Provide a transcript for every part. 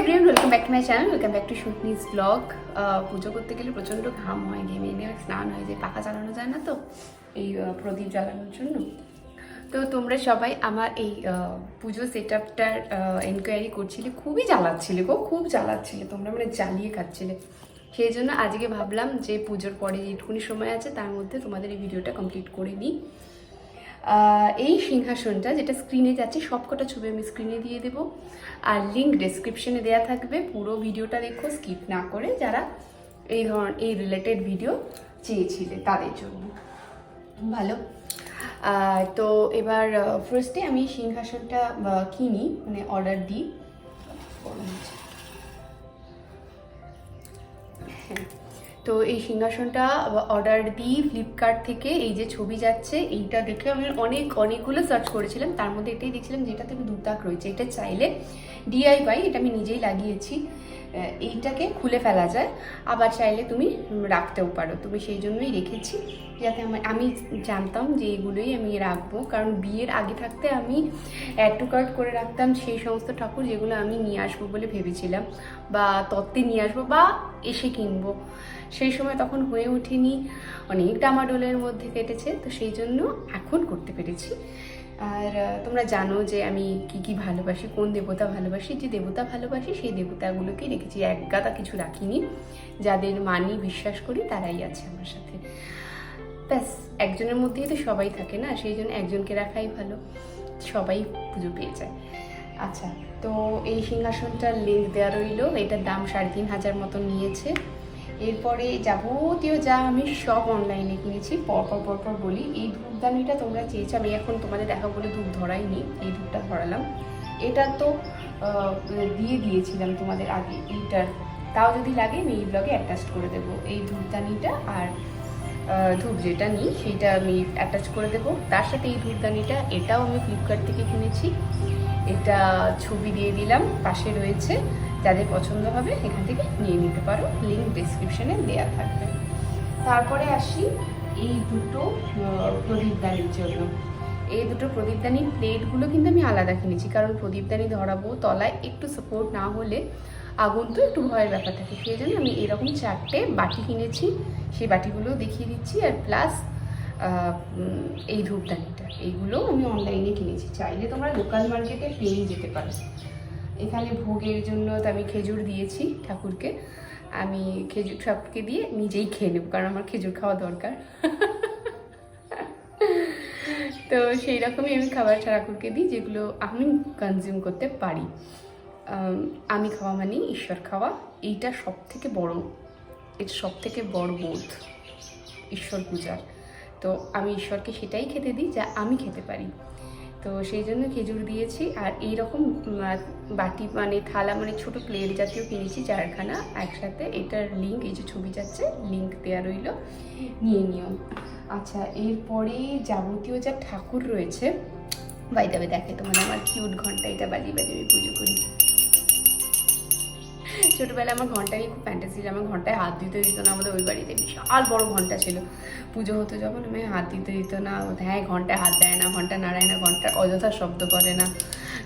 Everyone, welcome back to my channel, welcome back to শুটনিস blog. পুজো করতে গেলে প্রচণ্ড ঘাম হয়, ঘেমে এনে স্নান হয়ে যায়, পাখা চালানো যায় না তো এই প্রদীপ জ্বালানোর জন্য। তো তোমরা সবাই আমার এই পুজো সেট আপটার এনকোয়ারি করছিলে, খুবই জ্বালাচ্ছিলে গো, খুব জ্বালাচ্ছিলে তোমরা, মানে জ্বালিয়ে খাচ্ছিলে। সেই জন্য আজকে ভাবলাম যে পুজোর পরে যেটুকুনি সময় আছে তার মধ্যে তোমাদের এই ভিডিওটা কমপ্লিট করে নিই। এই সিংহাসনটা যেটা স্ক্রিনে যাচ্ছে, সবকটা ছবি আমি স্ক্রিনে দিয়ে দেবো, আর লিঙ্ক ডেসক্রিপশনে দেওয়া থাকবে। পুরো ভিডিওটা দেখো স্কিপ না করে, যারা এই রিলেটেড ভিডিও চেয়েছিলে তাদের জন্য ভালো। তো এবার ফার্স্টে আমি সিংহাসনটা কিনি, মানে অর্ডার দিই। হ্যাঁ, তো এই সিংহাসনটা অর্ডার দিই ফ্লিপকার্ট থেকে। এই যে ছবি যাচ্ছে এইটা দেখে আমি অনেকগুলো সার্চ করেছিলাম, তার মধ্যে এটাই দেখছিলাম যেটাতে দুতাক রয়েছে। এটা চাইলে ডিআইওয়াই, এটা আমি নিজেই লাগিয়েছি। এইটাকে খুলে ফেলা যায়, আবার চাইলে তুমি রাখতেও পারো। তুমি সেই জন্যই রেখেছি, যাতে আমি জানতাম যে এগুলোই আমি রাখবো, কারণ বিয়ের আগে থাকতে আমি অ্যাড টু কার্ট করে রাখতাম সেই সমস্ত ঠাকুর যেগুলো আমি নিয়ে আসবো বলে ভেবেছিলাম, বা তত্ত্বে নিয়ে আসবো বা এসে কিনবো। সেই সময় তখন হয়ে ওঠেনি, অনেক ডামাডোলের মধ্যে কেটেছে, তো সেই জন্য এখন করতে পেরেছি। আর তোমরা জানো যে আমি কি ভালোবাসি, কোন দেবতা ভালোবাসি। যে দেবতা ভালোবাসি সেই দেবতাগুলোকেই রেখেছি, এক গাদা কিছু রাখিনি। যাদের মানি, বিশ্বাস করি তারাই আছে আমার সাথে। ব্যাস, একজনের মধ্যেই তো সবাই থাকে না, সেই জন্য একজনকে রাখাই ভালো, সবাই পুজো পেয়ে যায়। আচ্ছা, তো এই সিংহাসনটার লিঙ্ক দেওয়া রইল। এটার দাম ৩,৫০০ মতন নিয়েছে। এরপরে যাবতীয় যা আমি সব অনলাইনে কিনেছি, পরপর বলি। এই ধূপদানিটা তোমরা চেয়েছো, আমি এখন তোমাদের দেখা বলে ধূপ ধরাইনি, এই ধূপটা ধরালাম। এটা তো দিয়ে দিয়েছিলাম তোমাদের আগে, এইটার তাও যদি লাগে আমি এই ব্লগে অ্যাটাচ করে দেবো। এই ধূপদানিটা আর ধূপ যেটা নিই সেইটা আমি অ্যাটাচ করে দেবো। তার সাথে এই ধূপদানিটা, এটাও আমি ফ্লিপকার্ট থেকে কিনেছি। এটা ছবি দিয়ে দিলাম, পাশে রয়েছে, যাদের পছন্দ হবে এখান থেকে নিয়ে নিতে পারো, লিঙ্ক ডেসক্রিপশনে দেওয়া থাকবে। তারপরে আসি এই দুটো প্রদীপদানির জন্য। এই দুটো প্রদীপদানির প্লেটগুলো কিন্তু আমি আলাদা কিনেছি, কারণ প্রদীপদানি ধরাবো, তলায় একটু সাপোর্ট না হলে আগুন তো একটু ভয়ের ব্যাপার থাকে। সেই জন্য আমি এরকম 4টে বাটি কিনেছি, সেই বাটিগুলো দেখিয়ে দিচ্ছি। আর প্লাস এই ধূপদানিটা, এইগুলো আমি অনলাইনে কিনেছি, চাইলে তোমরা লোকাল মার্কেটে পেয়ে যেতে পারো। এখানে ভোগের জন্য তো আমি খেজুর দিয়েছি ঠাকুরকে। আমি খেজুর ঠাকুরকে দিয়ে নিজেই খেয়ে নেব, কারণ আমার খেজুর খাওয়া দরকার। তো সেই রকমই আমি খাবার ঠাকুরকে দিই, যেগুলো আমি কনজিউম করতে পারি। আমি খাওয়া মানে ঈশ্বর খাওয়া, এইটা সবথেকে বড়, এটা সবথেকে বড় বোধ ঈশ্বর পূজার। তো আমি ঈশ্বরকে সেটাই খেতে দিই যা আমি খেতে পারি। তো সেই জন্য খেজুর দিয়েছি। আর এইরকম বাটি, মানে থালা, মানে ছোটো প্লেট জাতীয় কিনেছি 4খানা একসাথে। এটার লিঙ্ক, এই যে ছবি যাচ্ছে, লিঙ্ক দেওয়া রইল, নিয়ে নিও। আচ্ছা, এরপরে যাবতীয় যা ঠাকুর রয়েছে, বাইদাবে দেখে তোমার আমার কিউট ঘন্টা, এটা বাজিয়ে আমি পুজো করি। ছোটোবেলায় আমার ঘন্টা নিয়ে খুব ফ্যান্টাসি ছিল, আমার ঘন্টায় হাত দিতে দিত না। আমাদের ওই বাড়িতে বিশাল বড় ঘন্টা ছিল, পুজো হতো যখন আমি হাত দিতে দিত না। হ্যাঁ, ঘন্টায় হাত দেয় না, ঘন্টা নাড়ায় না, ঘন্টার অযথা শব্দ করে না,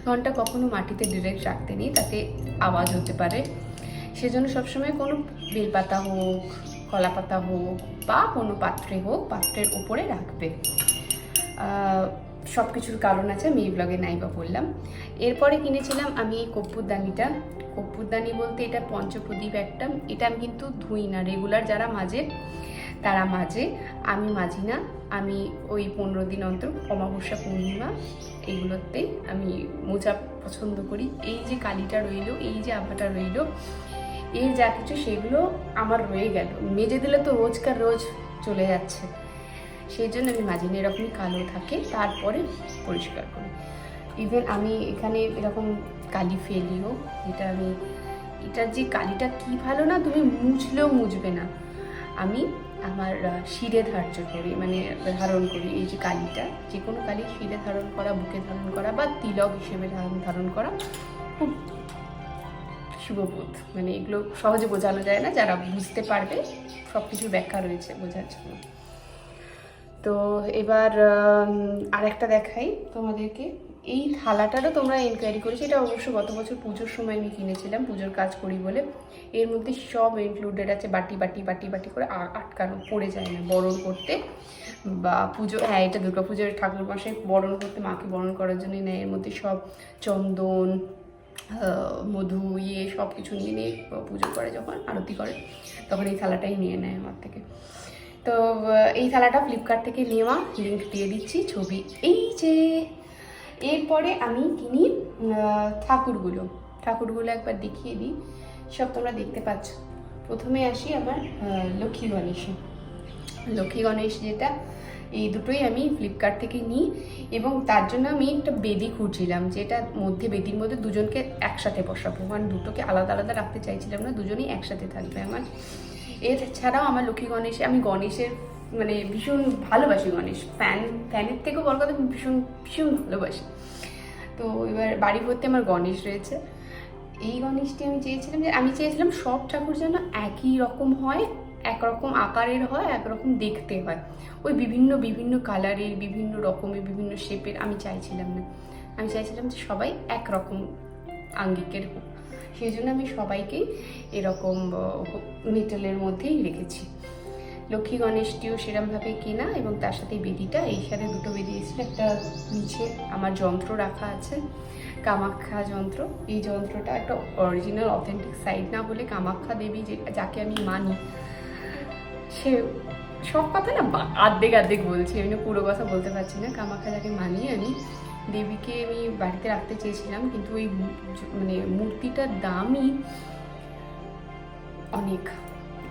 ঘন্টা কখনো মাটিতে ডিরেক্ট রাখতে নেই, তাতে আওয়াজ হতে পারে। সেজন্য সবসময় কোনো বেলপাতা হোক, কলা পাতা হোক, বা কোনো পাত্রে হোক, পাত্রের ওপরে রাখবে। সব কিছুর কারণ আছে, আমি এই ব্লগে নাই বা বললাম। এরপরে কিনেছিলাম আমি এই কর্পূরদানিটা। কর্পূরদানি বলতে এটা পঞ্চপ্রদীপ একটা। এটা আমি কিন্তু ধুই না, রেগুলার যারা মাজে তারা মাজে, আমি মাজি না। আমি ওই 15 দিন অন্তর, অমাবস্যা, পূর্ণিমা, এইগুলোতেই আমি মোজা পছন্দ করি। এই যে কালিটা রইল, এই যে আভাটা রইল, এর যা কিছু সেগুলো আমার রয়ে গেল, মেজে দিলে তো রোজকার রোজ চলে যাচ্ছে, সেই জন্য আমি মাঝে এরকমই কালো থাকে, তারপরে পরিষ্কার করি। ইভেন আমি এখানে এরকম কালি ফেলিও, এটার যে কালিটা কি ভালো না, তুমি মুছলেও মুছবে না। আমি আমার শিরে ধার্য করি, মানে ধারণ করি। এই যে কালিটা, যে কোনো কালি শিরে ধারণ করা, বুকে ধারণ করা, বা তিলক হিসেবে ধারণ করা খুব শুভবোধ। মানে এগুলো সহজে বোঝানো যায় না, যারা বুঝতে পারবে সব কিছুর ব্যাখ্যা রয়েছে বোঝার জন্য। তো এবার আরেকটা দেখাই তোমাদেরকে, এই থালাটারও তোমরা এনকোয়ারি করেছি, এটা অবশ্য গত বছর পুজোর সময় আমি কিনেছিলাম, পুজোর কাজ করি বলে। এর মধ্যে সব ইনক্লুডেড আছে, বাটি বাটি বাটি বাটি করে আটকানো, পড়ে যায় না বরণ করতে বা পুজো। হ্যাঁ, এটা দুর্গা পুজোর ঠাকুর মশাই বরণ করতে, মাকে বরণ করার জন্য নেয়। এর মধ্যে সব চন্দন, মধু, সব কিছু নিয়ে নিয়ে পুজো করে, যখন আরতি করে তখন এই থালাটাই নিয়ে নেয় আমার থেকে। তো এই থালাটা ফ্লিপকার্ট থেকে নেওয়া, লিঙ্ক দিয়ে দিচ্ছি, ছবি এই যে। এরপরে আমি কিনি ঠাকুরগুলো একবার দেখিয়ে দিই, সব তোমরা দেখতে পাচ্ছ। প্রথমে আসি আমার লক্ষ্মী গণেশ, যেটা এই দুটোই আমি ফ্লিপকার্ট থেকে নিই। এবং তার জন্য আমি একটা বেদি খুঁজছিলাম, যেটা বেদির মধ্যে দুজনকে একসাথে বসাবো, মানে দুটোকে আলাদা আলাদা রাখতে চাইছিলাম না, দুজনেই একসাথে থাকবে আমার। এছাড়াও আমার লক্ষ্মী গণেশে, আমি গণেশের মানে ভীষণ ভালোবাসি, গণেশ ফ্যানের থেকেও বড় কথা ভীষণ ভীষণ ভালোবাসি। তো এবার বাড়ি ভর্তি আমার গণেশ রয়েছে। এই গণেশটি আমি চেয়েছিলাম সব ঠাকুর যেন একই রকম হয়, একরকম আকারের হয়, একরকম দেখতে হয়। ওই বিভিন্ন বিভিন্ন কালারের, বিভিন্ন রকমের, বিভিন্ন শেপের আমি চাইছিলাম না। আমি চাইছিলাম যে সবাই একরকম আঙ্গিকের হোক। সেই জন্য আমি সবাইকেই এরকম মেটেলের মধ্যেই রেখেছি। লক্ষ্মী গণেশটিও সেরমভাবে কেনা, এবং তার সাথে বেদিটা, এই সাথে দুটো বেদি এসেছিল। একটা নিচে আমার যন্ত্র রাখা আছে, কামাখ্যা যন্ত্র। এই যন্ত্রটা একটা অরিজিনাল অথেন্টিক সাইড না হলে কামাখ্যা দেবী যাকে আমি মানি, সে সব কথা না আর্ধেক বলছি, আমি পুরো কথা বলতে পারছি না। কামাখ্যা যাকে মানি আমি, দেবীকে আমি বাড়িতে রাখতে চেয়েছিলাম, কিন্তু ওই মানে মূর্তিটার দামই অনেক,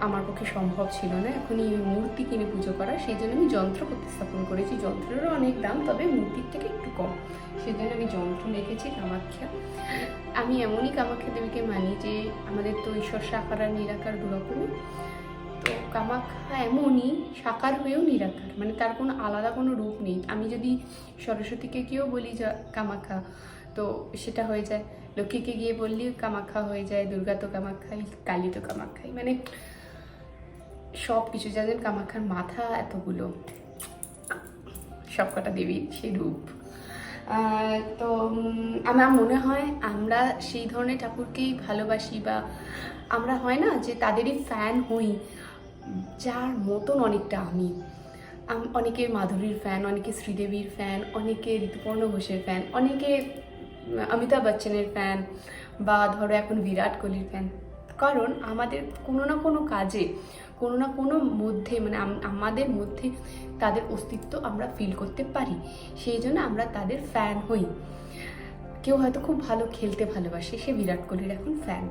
আমার পক্ষে সম্ভব ছিল না এখন এই মূর্তি কিনে পুজো করা। সেই জন্য আমি যন্ত্র প্রতিস্থাপন করেছি। যন্ত্রেরও অনেক দাম, তবে মূর্তির থেকে একটু কম। সেই জন্য আমি যন্ত্র রেখেছি কামাখ্যা। আমি এমনই কামাখ্যা দেবীকে মানি যে আমাদের তো ঈশ্বর সাকার আর নিরাকার দুরকমই। তো কামাখ্যা এমনই, সাকার হয়েও নিরাকার, মানে তার কোনো আলাদা কোনো রূপ নেই। আমি যদি সরস্বতীকে গিয়েও বলি যে কামাখ্যা, তো সেটা হয়ে যায়। লক্ষ্মীকে গিয়ে বললি কামাখ্যা হয়ে যায়, দুর্গা তো কামাখ্যাই, কালী তো কামাখ্যাই, মানে সব কিছু। যাদের কামাখ্যার মাথা এতগুলো, সবকটা দেবীর সেই রূপ। তো আমার মনে হয় আমরা সেই ধরনের ঠাকুরকেই ভালোবাসি, বা আমরা হয় না যে তাদেরই ফ্যান হই, যার মতন অনেকটা আমি। অনেকে মাধুরীর ফ্যান, অনেকে শ্রীদেবীর ফ্যান, অনেকে ঋতুপর্ণ ঘোষের ফ্যান, অনেকে অমিতাভ বচ্চনের ফ্যান, বা ধরো এখন বিরাট কোহলির ফ্যান। কারণ আমাদের কোনো না কোনো কাজে, কোনো না কোনো মধ্যে, মানে আমাদের মধ্যে তাদের অস্তিত্ব আমরা ফিল করতে পারি, সেই জন্য আমরা তাদের ফ্যান হই। কেউ হয়তো খুব ভালো খেলতে ভালোবাসে, সে বিরাট কোহলির এখন ফ্যান।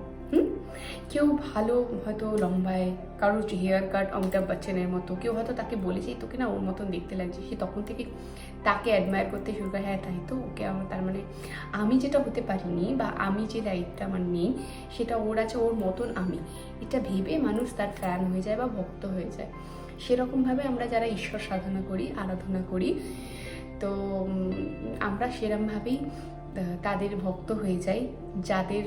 কেউ ভালো হয়তো লম্বায়, কারোর হেয়ার কাট অমিতাভ বচ্চনের মতো, কেউ হয়তো তাকে বলেছে তোকে না ওর মতন দেখতে লাগছে, সে তখন থেকে তাকে অ্যাডমায়ার করতে শুরু করে। হ্যাঁ, তাই তো, ওকে আমার, তার মানে আমি যেটা হতে পারিনি, বা আমি যে দায়িত্বটা আমার নেই সেটা ওর আছে, ওর মতন আমি, এটা ভেবে মানুষ তার ফ্যান হয়ে যায় বা ভক্ত হয়ে যায়। সেরকমভাবে আমরা যারা ঈশ্বর সাধনা করি, আরাধনা করি, তো আমরা সেরমভাবেই তাদের ভক্ত হয়ে যাই, যাদের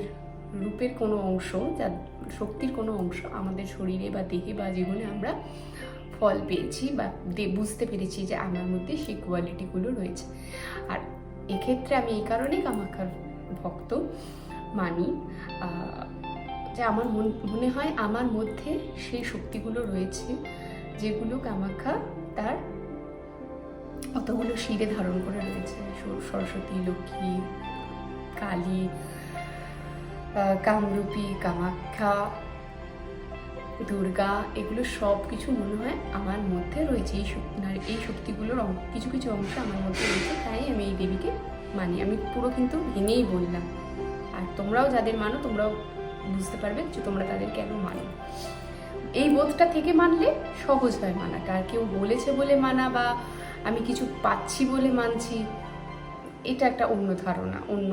রূপের কোনো অংশ, যা শক্তির কোনো অংশ আমাদের শরীরে বা দেহে বা জীবনে আমরা ফল পেয়েছি, বা বুঝতে পেরেছি যে আমার মধ্যে সেই কোয়ালিটিগুলো রয়েছে। আর এক্ষেত্রে আমি এই কারণেই কামাখ্যার ভক্ত মানি, যে আমার মনে হয় আমার মধ্যে সেই শক্তিগুলো রয়েছে, যেগুলো কামাখ্যা তার অতগুলো শিরে ধারণ করে রয়েছে। সরস্বতী, লক্ষ্মী, কালী, কামরূপী, কামাখ্যা, দুর্গা, এগুলো সব কিছু মনে হয় আমার মধ্যে রয়েছে। এই শক্তিগুলোর কিছু কিছু অংশ আমার মধ্যে রয়েছে, তাই আমি এই দেবীকে মানি। আমি পুরো কিন্তু ভেঙেই বললাম, আর তোমরাও যাদের মানো তোমরাও বুঝতে পারবে যে তোমরা তাদের কেন মানো। এই বোধটা থেকে মানলে সহজ হয় মানাটা। আর কেউ বলেছে বলে মানা, বা আমি কিছু পাচ্ছি বলে মানছি, এটা একটা অন্য ধারণা, অন্য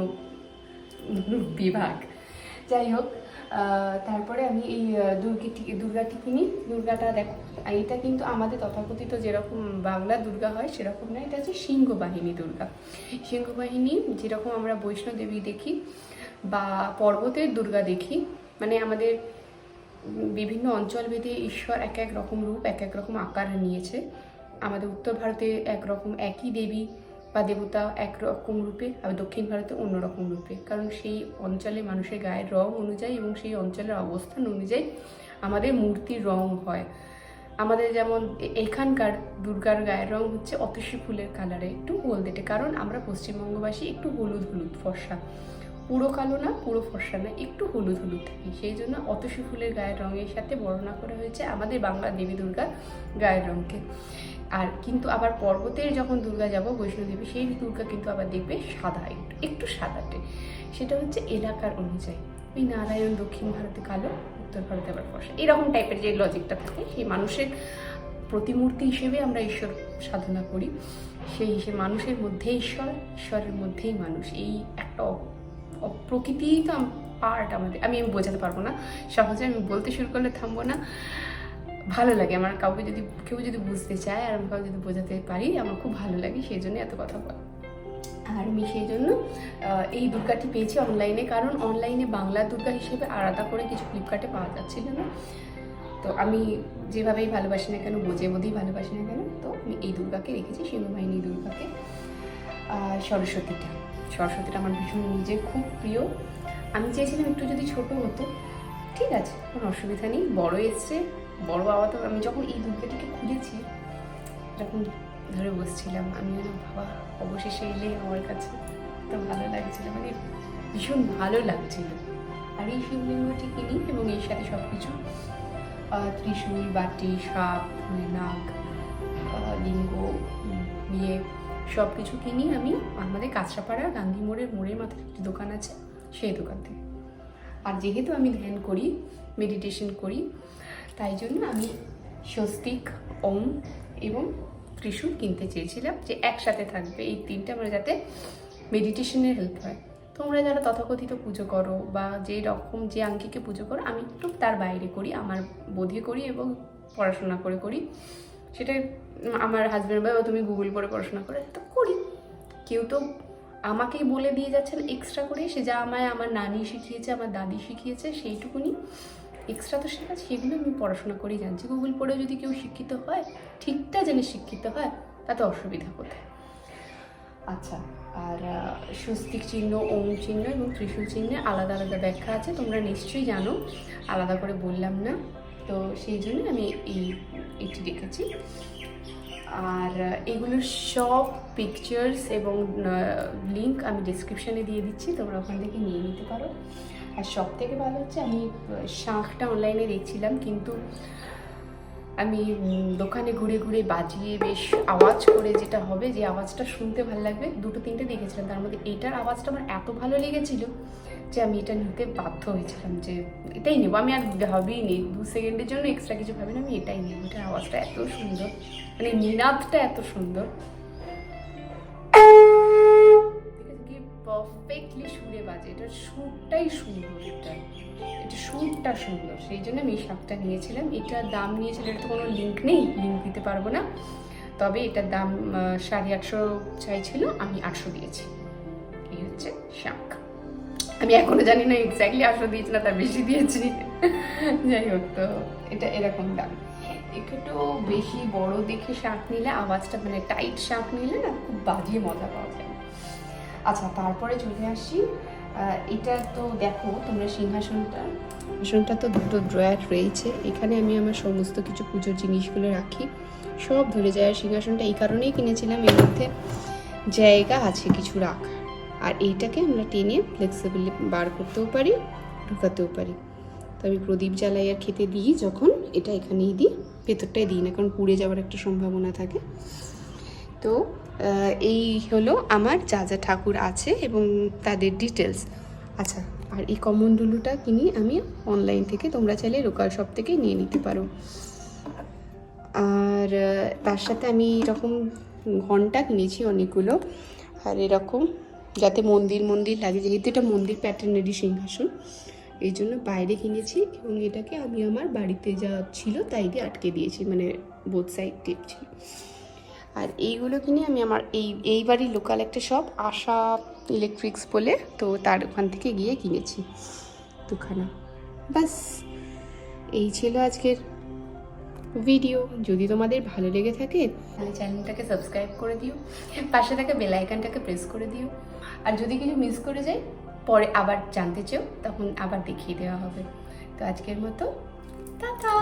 বিভাগ। যাই হোক, তারপরে আমি এই দুর্গাটি কিনি। দুর্গাটা দেখো, এটা কিন্তু আমাদের তথাকথিত যেরকম বাংলা দুর্গা হয় সেরকম না, এটা হচ্ছে সিংহবাহিনী দুর্গা। সিংহবাহিনী যেরকম আমরা বৈষ্ণব দেবী দেখি বা পর্বতের দুর্গা দেখি, মানে আমাদের বিভিন্ন অঞ্চলভেদে ঈশ্বর এক এক রকম রূপ, এক এক রকম আকার নিয়েছে। আমাদের উত্তর ভারতে একরকম একই দেবী বা দেবতা একরকম রূপে, আর দক্ষিণ ভারতে অন্যরকম রূপে, কারণ সেই অঞ্চলে মানুষের গায়ের রং অনুযায়ী এবং সেই অঞ্চলের অবস্থান অনুযায়ী আমাদের মূর্তির রং হয়। আমাদের যেমন এখানকার দুর্গার গায়ের রং হচ্ছে অতসী ফুলের কালারে, একটু হলদেটে, কারণ আমরা পশ্চিমবঙ্গবাসী একটু হলুদ হলুদ ফর্সা, পুরো কালো না পুরো ফর্সা না, একটু হলুদ হলুদ থাকি, সেই জন্য অতসী ফুলের গায়ের রঙের সাথে বর্ণনা করা হয়েছে আমাদের বাংলা দেবী দুর্গার গায়ের রঙকে। আর কিন্তু আবার পর্বতের যখন দুর্গা যাব বৈষ্ণোদেবী, সেই দুর্গা কিন্তু আবার দেখবে সাদা, একটু একটু সাদাটে, সেটা হচ্ছে এলাকার অনুযায়ী। ওই নারায়ণ দক্ষিণ ভারতে কালো, উত্তর ভারতে আবার ফর্সা, এরকম টাইপের যে লজিকটা থাকে, সেই মানুষের প্রতিমূর্তি হিসেবে আমরা ঈশ্বর সাধনা করি, সেই হিসেবে মানুষের মধ্যে ঈশ্বর, ঈশ্বরের মধ্যেই মানুষ, এই একটা প্রকৃতিই তো পার্ট আমাদের। আমি বোঝাতে পারবো না সহজে, আমি বলতে শুরু করলে থামবো না। ভালো লাগে আমার কাউকে যদি কেউ যদি বুঝতে চায় আর আমি কাউকে যদি বোঝাতে পারি, আমার খুব ভালো লাগে, সেই জন্য এত কথা বল। আর আমি সেই জন্য এই দুর্গাটি পেয়েছি অনলাইনে, কারণ অনলাইনে বাংলা দুর্গা হিসেবে আলাদা করে কিছু ফ্লিপকার্টে পাওয়া যাচ্ছিল না। তো আমি যেভাবেই ভালোবাসি না কেন, বোঝে বোধেই ভালোবাসি না কেন, তো আমি এই দুর্গাকে রেখেছি, সিংহবাহিনী দুর্গাকে। সরস্বতীটা আমার ভীষণ নিজের খুব প্রিয়। আমি চেয়েছিলাম একটু যদি ছোট হতো, ঠিক আছে কোনো অসুবিধা নেই, বড় এসছে, বড় বাবা। তো আমি যখন এই দুর্গাটিকে খুলেছি, যখন ধরে বসছিলাম, আমি যেন বাবা অবশেষে এলে আমার কাছে, তো ভালো লাগছিল, মানে ভীষণ ভালো লাগছিল। আর এই শিবলিঙ্গটি কিনি এবং এর সাথে সব কিছু ত্রিশূল, বাটি, সাপ, নাগ, লিঙ্গ, বিয়ে, সব কিছু কিনি আমি আমাদের কাঁচরাপাড়া গান্ধী মোড়ের মাথায় একটি দোকান আছে, সেই দোকান থেকে। আর যেহেতু আমি ধ্যান করি, মেডিটেশন করি, তাই জন্য আমি স্বস্তিক, ওম এবং ত্রিশূল কিনতে চেয়েছিলাম, যে একসাথে থাকবে এই তিনটে, আমার যাতে মেডিটেশনের হেল্প হয়। তোমরা যারা তথাকথিত পুজো করো বা যে রকম যে আঙ্কিকে পুজো করো, আমি একটু তার বাইরে করি, আমার বোধে করি এবং পড়াশোনা করে করি। সেটা আমার হাজব্যান্ড বা তুমি গুগল করে পড়াশোনা করে তো করি, কেউ তো আমাকেই বলে দিয়ে যাচ্ছেন এক্সট্রা করে, সে যা আমায় আমার নানি শিখিয়েছে, আমার দাদি শিখিয়েছে, সেইটুকুনি এক্সট্রা তো শেখাচ্ছে, সেগুলো আমি পড়াশোনা করেই জানছি। গুগল পড়েও যদি কেউ শিক্ষিত হয়, ঠিকটা জেনে শিক্ষিত হয়, তাতে অসুবিধা কোথায়? আচ্ছা, আর স্বস্তিক চিহ্ন, ওম চিহ্ন এবং ত্রিশূল চিহ্নের আলাদা আলাদা ব্যাখ্যা আছে, তোমরা নিশ্চয়ই জানো, আলাদা করে বললাম না। তো সেই জন্য আমি এইটি রেখেছি। আর এগুলোর সব পিকচার্স এবং লিঙ্ক আমি ডিসক্রিপশানে দিয়ে দিচ্ছি, তোমরা ওখান থেকে নিয়ে নিতে পারো। আর সব থেকে ভালো হচ্ছে, আমি শাঁখটা অনলাইনে দেখছিলাম, কিন্তু আমি দোকানে ঘুরে ঘুরে বাজিয়ে বেশ আওয়াজ করে যেটা হবে, যে আওয়াজটা শুনতে ভালো লাগবে, দুটো তিনটে দেখেছিলাম, তার মধ্যে এইটার আওয়াজটা আমার এত ভালো লেগেছিল যে আমি এটা নিতে বাধ্য হয়েছিলাম, যে এটাই নেবো। আমি আর ভাবিই নি 2 সেকেন্ডের জন্য, এক্সট্রা কিছু ভাবি না, আমি এটাই নেবো। এটার আওয়াজটা এত সুন্দর, মানে নিনাদটা এত সুন্দর, কি পারফেক্টলি সুরে বাজে, এটার সুরটাই সুন্দর, এটা সুরটা সুন্দর, সেই জন্য আমি এই শাঁখটা নিয়েছিলাম। এটার দাম নিয়েছিল, এটা তো কোনো লিঙ্ক নেই, লিঙ্ক দিতে পারবো না, তবে এটার দাম 850 চাইছিল, আমি 800 দিয়েছি। এই হচ্ছে শাঁখ। আমি এখনো জানি না এক্স্যাক্টলি 800 দিয়েছি না তার বেশি দিয়েছি, যাই হোক, তো এটা এরকম দাম। একটু বেশি বড় দেখে শাঁখ নিলে আওয়াজটা, মানে টাইট শাঁখ নিলে না খুব বাজিয়ে মজা পাওয়া যায়। আচ্ছা, তারপরে চলে আসি, এটা তো দেখো তোমরা সিংহাসনটা তো দুটো ড্রয়ার রয়েছে, এখানে আমি আমার সমস্ত কিছু পুজোর জিনিসগুলো রাখি, সব ধরে যায়। সিংহাসনটা এই কারণেই কিনেছিলাম, এর মধ্যে জায়গা আছে কিছু রাখার, আর এইটাকে আমরা টেনে ফ্লেক্সিবল বার করতেও পারি, ঢুকাতেও পারি। তো আমি প্রদীপ জ্বালাই আর খেতে দিই যখন, এটা এখানেই দিই, ভেতরটাই দিই না, কারণ পুড়ে যাওয়ার একটা সম্ভাবনা থাকে। তো এই হলো আমার যা যা ঠাকুর আছে এবং তাদের ডিটেলস। আচ্ছা, আর এই কমণ্ডলুটা কিনি আমি অনলাইন থেকে, তোমরা চাইলে লোকাল শপ থেকে নিয়ে নিতে পারো। আর তার সাথে আমি এরকম ঘন্টা কিনেছি অনেকগুলো, আর এরকম যাতে মন্দির লাগে, যেহেতু এটা মন্দির প্যাটার্নেরই সিংহাসন, এই জন্য বাইরে কিনেছি, এবং এটাকে আমি আমার বাড়িতে যা ছিল তাই দিয়ে আটকে দিয়েছি, মানে বোথ সাইড টেপ ছিল। আর এইগুলো কিনে আমি আমার এই বাড়ির লোকাল একটা শপ, আশা ইলেকট্রিক্স বলে, তো তার ওখান থেকে গিয়ে কিনেছি দুখানা। বাস এই ছিল আজকের ভিডিও। যদি তোমাদের ভালো লেগে থাকে তাহলে চ্যানেলটাকে সাবস্ক্রাইব করে দিও, পাশে থাকা বেল আইকনটাকে প্রেস করে দিও। আর যদি কিছু মিস করে যাই, পরে আবার জানতে চাও, তখন আবার দেখিয়ে দেওয়া হবে। তো আজকের মতো টাটা।